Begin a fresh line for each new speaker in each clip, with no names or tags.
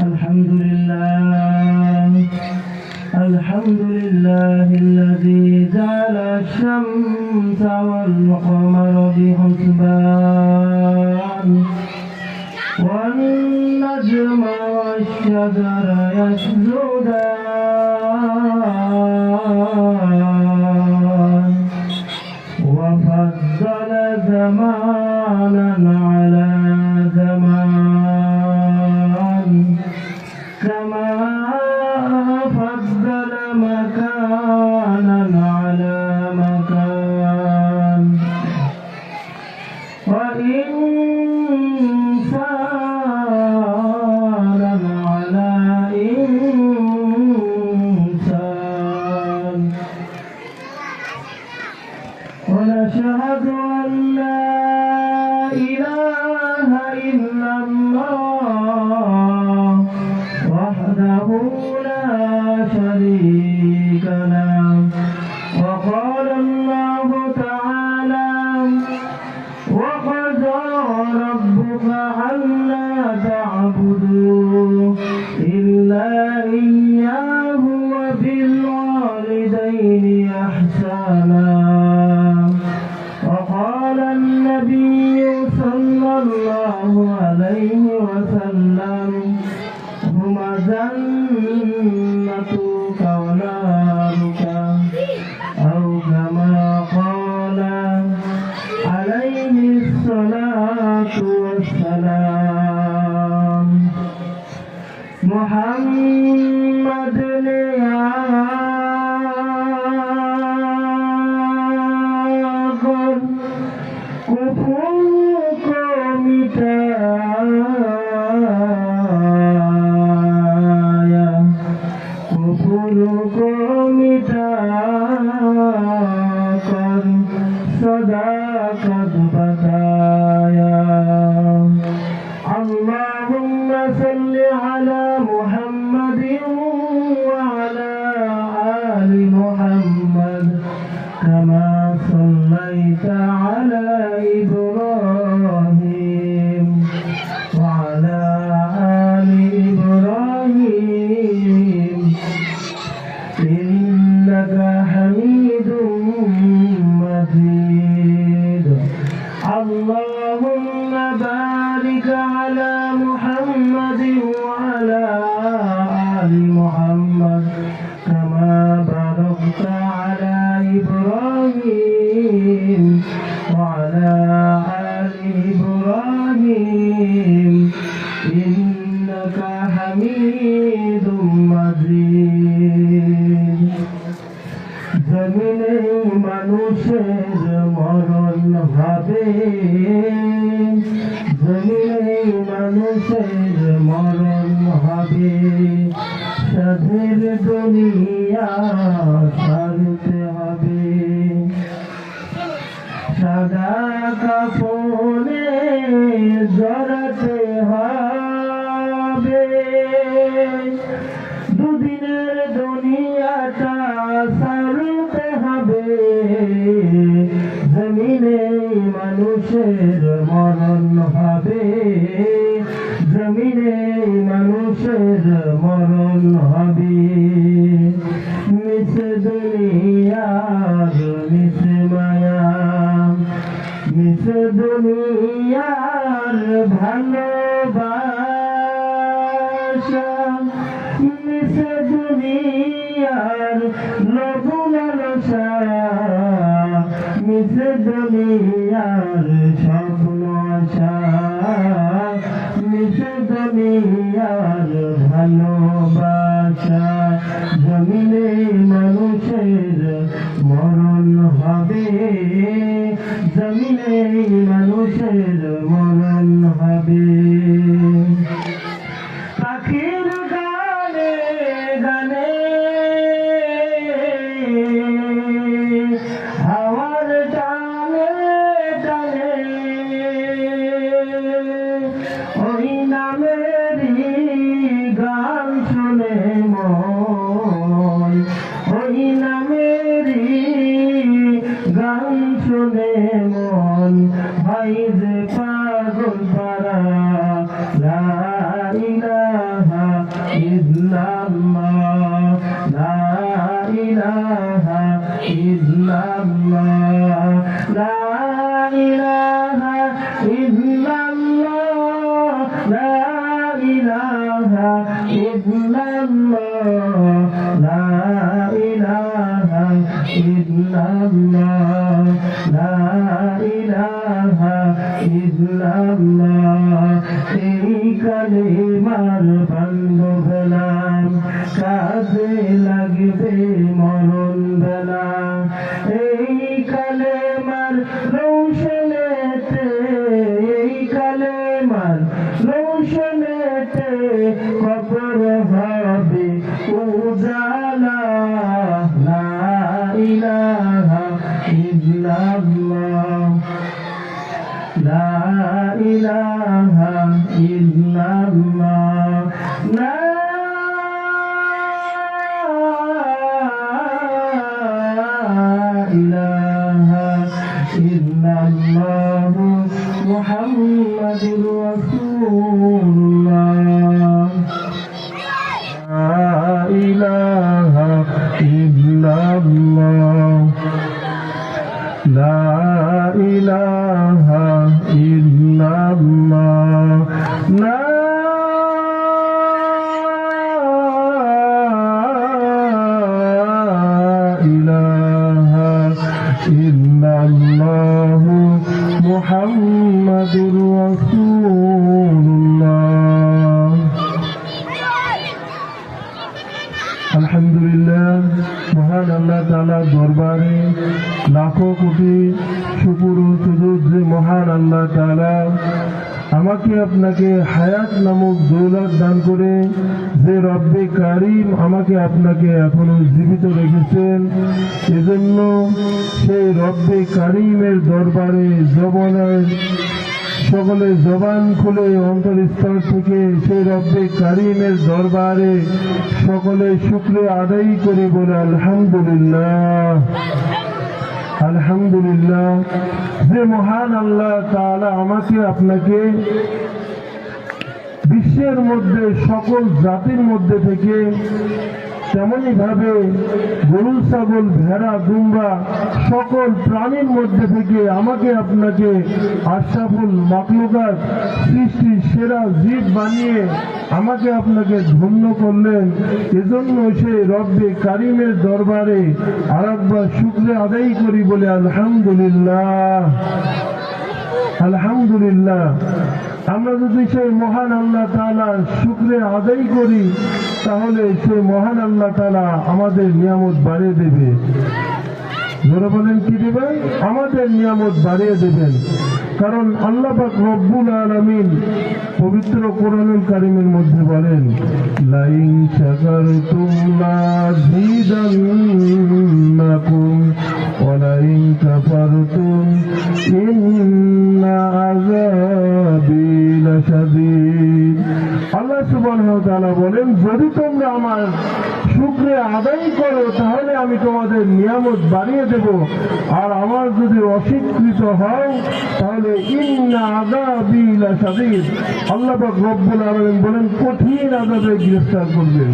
الحمد لله الذي جعل الشمس والقمر بحسبان والنجم والشجر يسجدان وفضل زمانا على زمان كما فضل مكانا على مكان وإنسانا على إنسان ونشهد أن لا إله إلا الله وحده لا شريك له وقال الله تعالى وقضى ربك ألا تعبدوا إلا إياه وبالوالدين إحسانا وقال النبي صلى الله عليه وسلم هما جنتك ونارك أو كما قال عليه الصلاة والسلام محمد يا كفرك متايا كفرك متاكر صداقة بتايا اللهم صل على محمد وعلى آل محمد كما صليت على إبراهيم وعلى آل إبراهيم إنك حميد مجيد اللهم بارك على محمد وعلى آل محمد كما باركت على إبراهيم وعلى آل إبراهيم إنك حميد مجيد জমিনে মানুষের মরণ হবে জমিনে মানুষের মরণ হবে সাধের দুনিয়া ছাড়তে হবে সাদা কাফনে জড়াতে হবে দুদিনের দুনিয়াটা ছাড়তে হবে জমিনে মানুষের মরণ হবে জমিনে মানুষের মরণ হবে মিশে দুনিয়ার মিশে মায়া মিশে দুনিয়ার ভালোবাসা মিশে দুনিয়ার লোভ লালসা মিশে দুনিয়ার স্বপ্ন আশা মিশে দুনিয়ার ভালোবাসা জমিনে মানুষের মরণ হবে জমিনে মানুষের মরণ হবে পাখির গানে গানে হাওয়ার টানে টানে ওই নামেরই গান শুনে মন ওই নামেরই গান শুনে মন ভাই যে ইল্লাল্লাহ লা ইলাহা ইল্লাল্লাহ লা ইলাহা ইল্লাল্লাহ লা ইলাহা ইল্লাল্লাহ লা ইলাহা ইল্লাল্লাহ লা ইলাহা ইল্লাল্লাহ এই কালেমার বান্ধব নাম কাজে লাগবে মরণ বেলা এই কালেমার রৌশনেতে এই কালেমার রৌশনেতে কবর হবে উজালা লা ইলাহা ইল্লাল্লাহ লা ইলাহা ইল্লাল্লাহ লা ইলাহা ইল্লাল্লাহ মুহাম্মাদুর রাসূলুল্লাহ লা ইলাহা ইল্লাল্লাহ লা ইলাহা ইল্লাল্লাহ লা ইলাহা ইল্লাল্লাহ মুহাম্মাদুর রাসূলুল্লাহ আলহামদুলিল্লাহ মহান আল্লাহ তাআলার দরবারে লাখো কোটি শুকর ও সুজুদ যে মহান আল্লাহ তাআলা আমাকে আপনাকে হায়াত নামক দৌলত দান করে যে রব্বে কারিম আমাকে আপনাকে এখনো জীবিত রেখেছেন এজন্য সেই রব্বে কারিমের দরবারে জবানের সকলে জবান খুলে অন্তরস্থল থেকে সেই রব্বে কারিমের দরবারে সকলে শুকরিয়া আদায় করে বলে আলহামদুলিল্লাহ আলহামদুলিল্লাহ যে মহান আল্লাহ তাআলা আমাকে আপনাকে বিশ্বের মধ্যে সকল জাতির মধ্যে থেকে তেমনি ভাবে গরু ছাগল ভেড়া দুম্বা সকল প্রাণীর মধ্যে থেকে আমাকে আপনাকে আশরাফুল মাখলুকাত সৃষ্টির সেরা জীব বানিয়ে আমাকে আপনাকে ধন্য করলেন এজন্য সেই রব্বে কারিমের দরবারে আরেকবার শুকরিয়া আদায় করি বলে আলহামদুলিল্লাহ আলহামদুলিল্লাহ আমরা যদি সেই মহান আল্লাহ তাআলার শুকরিয়া আদায় করি তাহলে সেই মহান আল্লাহ তাআলা আমাদের নিয়ামত বাড়িয়ে দেবে যারা বলেন কি দেবেন আমাদের নিয়ামত বাড়িয়ে দেবেন কারণ আল্লাহ পাক রব্বুল আলামিন পবিত্র কোরআনুল কারীমের মধ্যে বলেন লাইন শাকারতুম লাযিদান্নাকুম ওয়া লাইন কাফারতুম ইন্না আযাবি লাশাদীদ আল্লাহ সুবহানাহু ওয়া তাআলা বলেন যদি তোমরা আমার শুকরিয়া আদায় করো তাহলে আমি তোমাদের নিয়ামত বাড়িয়ে দেব আর আমার যদি অস্বীকৃত হও তাহলে ইন্না আযাবি লাশাদীদ আল্লাহ পাক রব্বুল আলামিন বলেন কঠিন আযাবে গ্রেফতার করবেন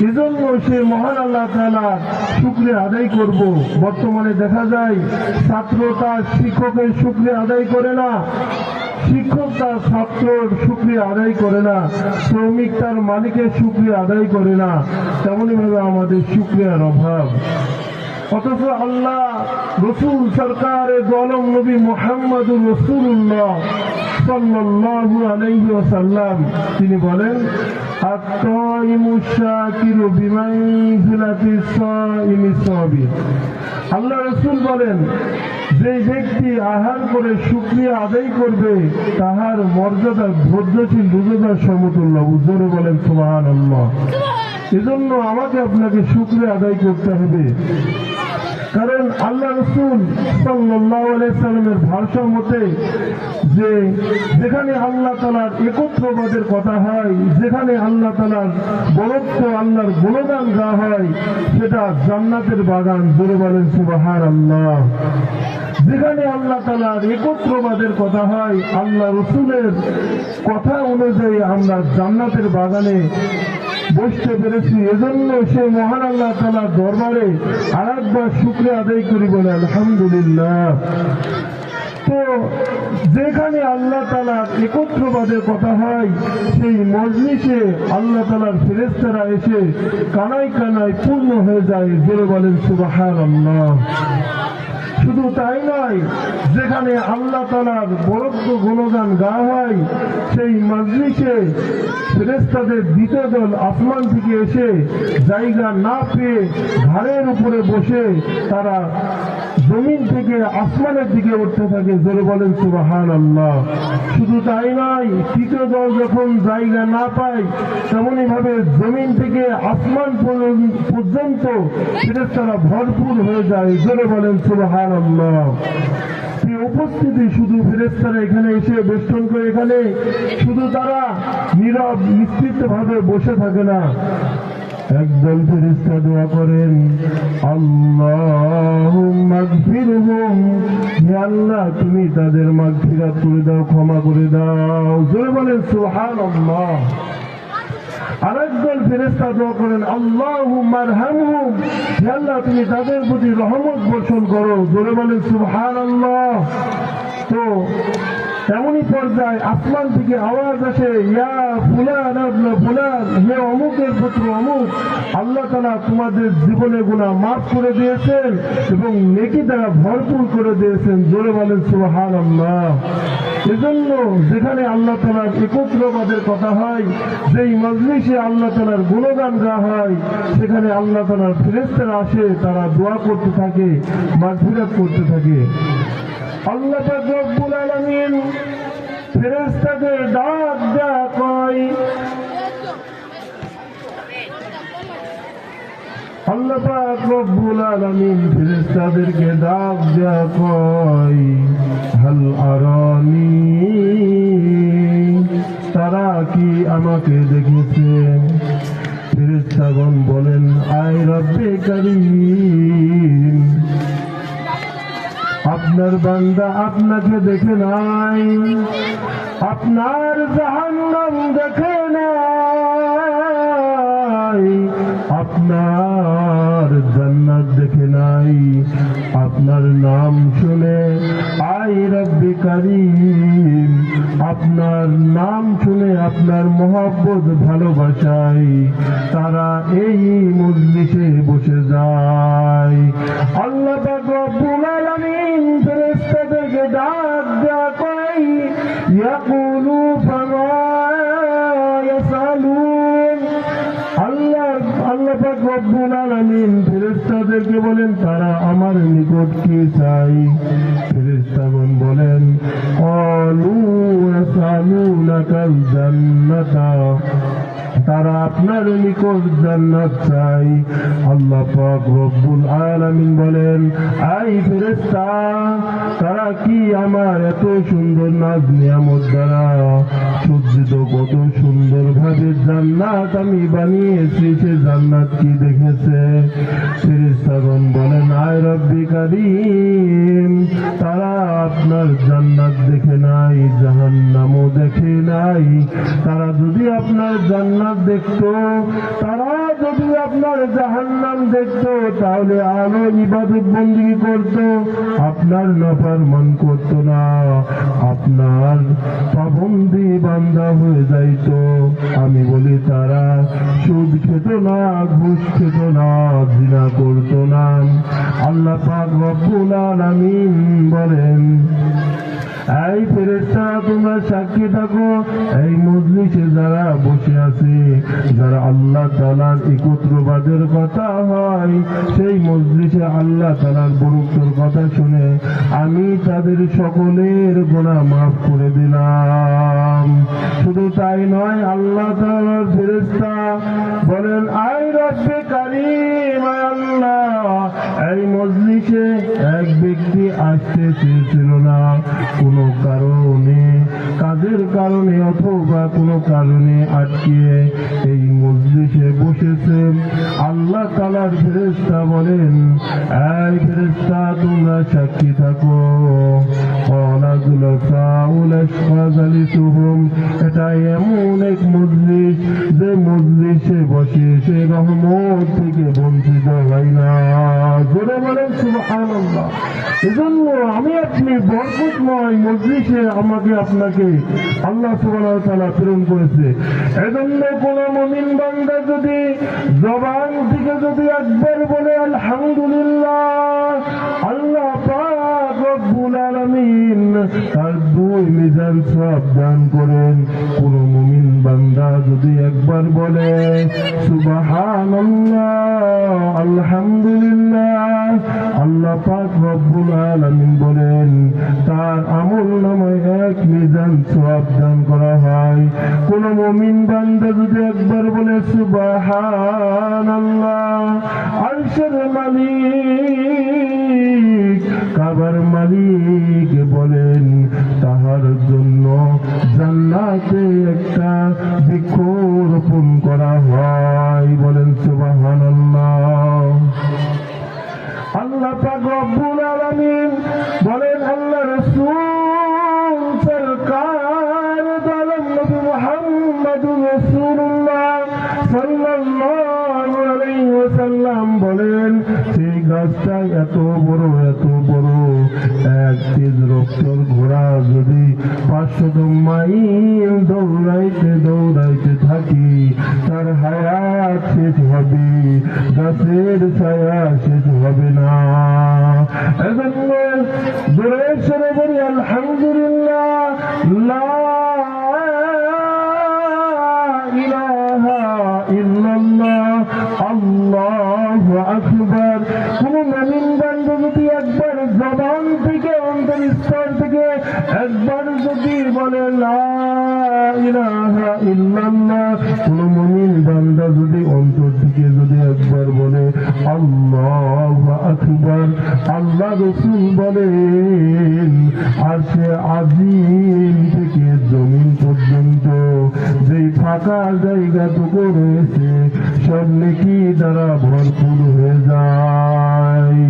এজন্য সে মহান আল্লাহ তাআলা শুকরিয়া আদায় করব বর্তমানে দেখা যায় ছাত্র তার শিক্ষকের শুকরিয়া আদায় করে না শিক্ষক তার ছাত্রের শুকরিয়া আদায় করে না শ্রমিক তার মালিকের শুকরিয়া আদায় করে না তেমনি ভাবে আমাদের শুকরিয়ার অভাব অথচ আল্লাহ রসুল সরকারে দোয়ালম নবী মুহাম্মদুর রাসূলুল্লাহ সাল্লাল্লাহু আলাইহি ওয়াসাল্লাম তিনি বলেন আত-তাইমুশ শাকিরু বিমানজিলাতিস সাইমিস সাবির আল্লাহ রাসূল বলেন যে ব্যক্তি আহার করে শুকরিয়া আদায় করবে তাহার মর্যাদা ধৈর্যশীল রোজাদার সমতুল্য জোরে বলেন সুবহানাল্লাহ এজন্য আমাকে আপনাকে শুকরিয়া আদায় করতে হবে কারণ আল্লাহ রাসূল সাল্লাল্লাহু আলাইহি সাল্লামের ভাষা মতে যে যেখানে আল্লাহ তাআলার একত্রবাদের কথা হয়, যেখানে আল্লাহ তাআলার বরত্ব, আল্লাহর গুণগান গাওয়া হয়, সেটা জান্নাতের বাগান। জোরে বলেন সুবহানাল্লাহ। যেখানে আল্লাহ তাআলার একত্রবাদের কথা হয়, আল্লাহ রাসূলের কথা অনুযায়ী আমরা জান্নাতের বাগানে বসতে পেরেছি। এজন্য সে মহান আল্লাহ তাআলার দরবারে আরেকবার শুকরিয়া আদায় করি, বলে আলহামদুলিল্লাহ। তো যেখানে আল্লাহ তাআলার একত্রবাদের কথা হয়, সেই মজলিসে আল্লাহ তাআলার ফেরেশতারা এসে কানায় কানায় পূর্ণ হয়ে যায়। জোরে বলেন সুবহানাল্লাহ। শুধু তাই নয়, যেখানে আল্লাহ তাআলার বরত্ব গুণগান গাওয়া হয়, সেই মজলিসে ফেরেশতাদের দ্বিতীয় দল আসমান থেকে এসে জায়গা না পেয়ে ঘাড়ের উপরে বসে তারা জমিন থেকে আসমানের দিকে উঠতে থাকে। জোরে বলেন সুবহানাল্লাহ। শুধু তাই নয়, তৃতীয় দল যখন জায়গা না পায়, তেমনি ভাবে জমিন থেকে আসমান পর্যন্ত ফেরেশতারা ভরপুর হয়ে যায়। জোরে বলেন সুবহানাল্লাহ। এই উপস্থিতি শুধু ফেরেশতারা এখানে এসে বেষ্টন করে, এখানে শুধু তারা নীরব নিশ্চিত ভাবে বসে থাকে না। একদল ফেরেশতা দোয়া করেন, আল্লাহুম্মা গফিরহুম, হে আল্লাহ তুমি তাদের মাগফিরাত করে দাও, ক্ষমা করে দাও। জোরে বলেন সুবহানাল্লাহ। আরেকদল ফেরেশতা দোয়া করেন, আল্লাহুম্মা আরহামহুম, হে আল্লাহ তুমি তাদের প্রতি রহমত বর্ষণ করো। জোরে বলেন সুবহানাল্লাহ। তো এমনই পর্যায়ে আসমান থেকে আওয়াজ আসে, ইয়া ফুলান ইবনে ফুলান, হে অমুকের পুত্র অমুক, আল্লাহ তাআলা তোমাদের জীবনে গুনাহ মাফ করে দিয়েছেন এবং নেকি দ্বারা ভরপুর করে দিয়েছেন। জোরে বলেন সুবহানাল্লাহ। এজন্য যেখানে আল্লাহ তাআলার একত্রবাদের কথা হয়, যেই মজলিসে আল্লাহ তাআলার গুণগান গাওয়া হয়, সেখানে আল্লাহ তাআলার ফেরেশতারা আসে, তারা দোয়া করতে থাকে, মাগফিরাত করতে থাকে। আল্লাহ পাক রব্বুল আলামিন ফেরেশতাদের ডাক দেয়া কয়, আল্লাহ পাক রব্বুল আলামিন ফেরেশতাদেরকে ডাক দেয়া কয়, হাল আরানি, তারা কি আমাকে দেখেছে? ফেরেশতাগণ বলেন, আয় রব্বে কারীম, আপনার বান্দা আপনাকে দেখে নাই, আপনার জাহান্নাম দেখে নাই, আপনার জান্নাত দেখে নাই, আপনার নাম শুনে আই রব্বে কারীম, আপনার নাম শুনে আপনার মহব্বত ভালোবাসায় তারা এই মজলিসে বসে যায়। আল্লাহ পাক রব্বুল আলামিন ফেরেশতাদেরকে ডাক দেয়া কয়, ইয়াকুলু ফামা ইয়াসালুন, আল্লাহ পাক রব্বুল আলামিন ফেরেশতাদেরকে বলেন, তারা আমার নিকট কি চাই? ফেরেশতাগণ বলেন, ক্বালু ইয়াসালুনাকাল জান্নাতা, তারা আপনার নিকট জান্নাত চাই। আল্লাহ পাক রব্বুল আলামিন বলেন, আই ফেরেশতা, তারা কি আমার এত সুন্দর নাজ নিয়ামত দ্বারা সজ্জিত, কত সুন্দর ভাবে জান্নাত আমি বানিয়েছি, সে জান্নাত কি দেখেছে? ফেরেশতাগণ বলেন, আয় রব্বি কারীম, তারা আপনার জান্নাত দেখে নাই, জাহান্নামও দেখে নাই। তারা যদি আপনার জান্নাত দেখতো, তারা যদি আপনার জাহান্নাম দেখতো, তাহলে আলো ইবাদত বন্দেগী করতো, আপনার নাফরমান করতো না, আপনার পাবন্দি বান্দা হয়ে যাইতো। আমি বলি তারা সুদ খেত না, ঘুষ খেত না, জিনা করতো না। আল্লাহ পাক রব্বুল আলামিন বলেন, এই ফেরেশতা তোমরা সাক্ষী থাকো, এই মজলিসে যারা বসে আছে, যারা আল্লাহ তাআলার একত্রবাদের কথা হয়, সেই মজলিসে আল্লাহ তাআলার বরকতের কথা শুনে আমি তাদের সকলের গুনাহ মাফ করে দিলাম। শুধু তাই নয়, আল্লাহ তাআলার ফেরেশতা বলেন, আয় রব্বে কারীম, আয় আল্লাহ, এই মজলিস মজলিসে এক ব্যক্তি আসতে চেয়েছিল না, কোনো কারণে, কাজের কারণে অথবা কোনো কারণে আটকে এই মজলিসে বসেছে। আল্লাহ তাআলার ফেরেশতা বলেন, এই ফেরেশতা তোমরা সাক্ষী থাকো। এটা এমন এক মজলিস যে মজলিসে বসে সে রহমত থেকে বঞ্চিত হয় না। জোরে বলেন সুবহানাল্লাহ। এজন্য আমি আপনি বরকতময় মজলিসে আমাকে আপনাকে আল্লাহ সুবহানাহু ওয়া তাআলা প্রেরণ করেছে। এজন্য কোন মুমিন বান্দা যদি জবান থেকে যদি একবার বলে আলহামদুলিল্লাহ, আল্লাহ পাক রব্বুল আলামিন তার 2 মিজান সওয়াব দান করেন। কোন মুমিন বান্দা যদি একবার বলে সুবহানাল্লাহ, আলহামদুলিল্লাহ, আল্লাহ পাক রব্বুল আলামিন বলেন তার আমল নামায় 1 মিজান সওয়াব দান করা হয়। কোন মুমিন বান্দা যদি একবার বলে সুবহানাল্লাহ, আরশের মালিক কাবার মালিক বলেন তাহার জন্য জান্নাতে একটা বৃক্ষরোপণ করা হয়। বলেন সুবহানাল্লাহ। আল্লাহ পাক রব্বুল আলামিন বলেন আল্লাহ রাসূল সরকার আলম নবী মুহাম্মদুর রাসূলুল্লাহ সাল্লাল্লাহু আলাইহি ওয়াসাল্লাম বলেন সেই গাছটা এত বড় এক তেজ রক্তর ঘোড়া যদি 500 মাইল দৌড়াইতে থাকি তার হায়াত শেষ হবে, গাছের ছায়া শেষ হবে না। এজন্য জোরে সরে বলি আলহামদুলিল্লাহ, লা ইলাহা ইল্লাল্লাহ, আল্লাহু আকবার। কোন মুমিন বান্দা যদি একবার জবান থেকে অন্তরস্থল থেকে একবার যদি বলে লা ইলাহা ইল্লাল্লাহ, কোন মুমিন বান্দা যদি অন্তর থেকে যদি একবার বলে আল্লাহু আকবার, আল্লাহ রাসূল বলেন আরশে আজিম থেকে জমিন পর্যন্ত যেই ফাঁকা জায়গাটুকু রয়েছে সব নেকি দ্বারা ভরপুর হয়ে যায়।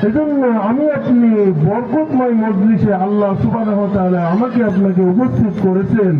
এজন্য আমি আপনি বরকতময় মজলিসে আল্লাহ সুবহানাহু ওয়া তাআলা আমাকে আপনাকে উপস্থিত করেছেন।